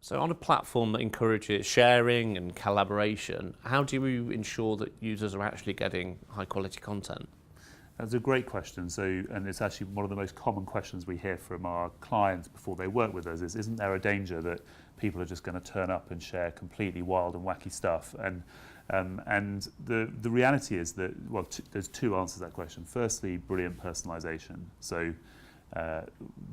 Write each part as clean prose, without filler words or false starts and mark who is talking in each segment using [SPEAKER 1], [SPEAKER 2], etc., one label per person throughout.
[SPEAKER 1] So on a platform that encourages sharing and collaboration, how do you ensure that users are actually getting high quality content?
[SPEAKER 2] That's a great question. And it's actually one of the most common questions we hear from our clients before they work with us is, isn't there a danger that people are just going to turn up and share completely wild and wacky stuff? And the reality is that, well, there's two answers to that question. Firstly, brilliant personalization. So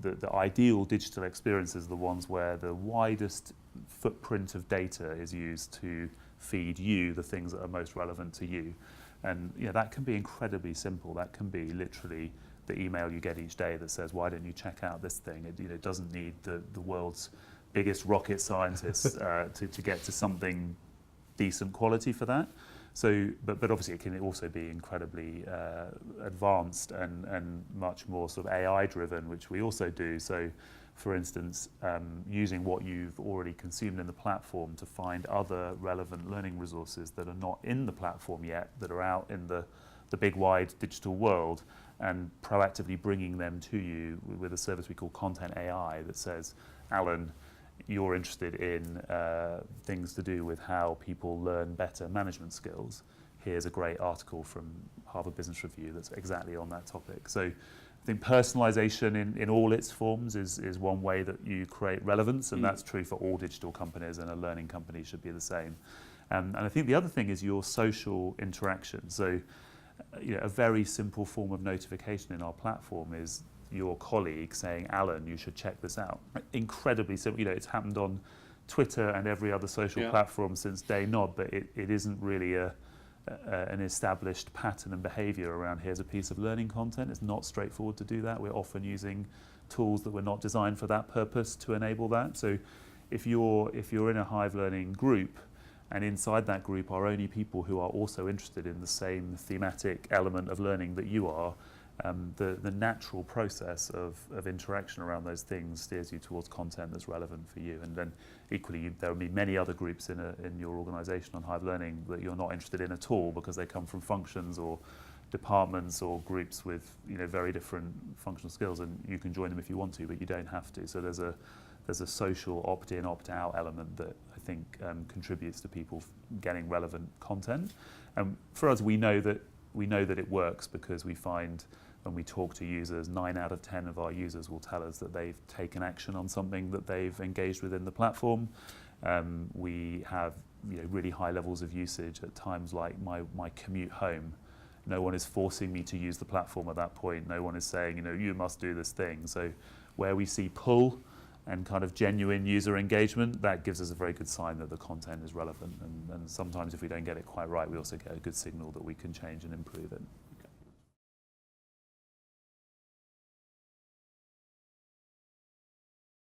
[SPEAKER 2] the ideal digital experiences are the ones where the widest footprint of data is used to feed you the things that are most relevant to you. And that can be incredibly simple. That can be literally the email you get each day that says, why don't you check out this thing? It doesn't need the world's biggest rocket scientists to get to something decent quality for that. So, but obviously it can also be incredibly advanced and much more sort of AI driven, which we also do. So, for instance, using what you've already consumed in the platform to find other relevant learning resources that are not in the platform yet, that are out in the big wide digital world, and proactively bringing them to you with a service we call Content AI that says, Alan, you're interested in things to do with how people learn better management skills. Here's a great article from Harvard Business Review that's exactly on that topic. So I think personalization in all its forms is one way that you create relevance, and that's true for all digital companies, and a learning company should be the same. And I think the other thing is your social interaction. So a very simple form of notification in our platform is your colleague saying, Alan, you should check this out. Incredibly simple. It's happened on Twitter and every other social platform since day nod, but it isn't really an established pattern and behavior around here's a piece of learning content. It's not straightforward to do that. We're often using tools that were not designed for that purpose to enable that. So if you're in a Hive Learning group, and inside that group are only people who are also interested in the same thematic element of learning that you are, the natural process of interaction around those things steers you towards content that's relevant for you. And then equally, there will be many other groups in your organisation on Hive Learning that you're not interested in at all because they come from functions or departments or groups with very different functional skills, and you can join them if you want to, but you don't have to. So there's a social opt-in, opt-out element that I think contributes to people getting relevant content. And for us, we know that it works because we find when we talk to users, 9 out of 10 of our users will tell us that they've taken action on something that they've engaged with in the platform. We have really high levels of usage at times like my commute home. No one is forcing me to use the platform at that point. No one is saying, you must do this thing. So where we see pull and kind of genuine user engagement, that gives us a very good sign that the content is relevant. And sometimes if we don't get it quite right, we also get a good signal that we can change and improve it.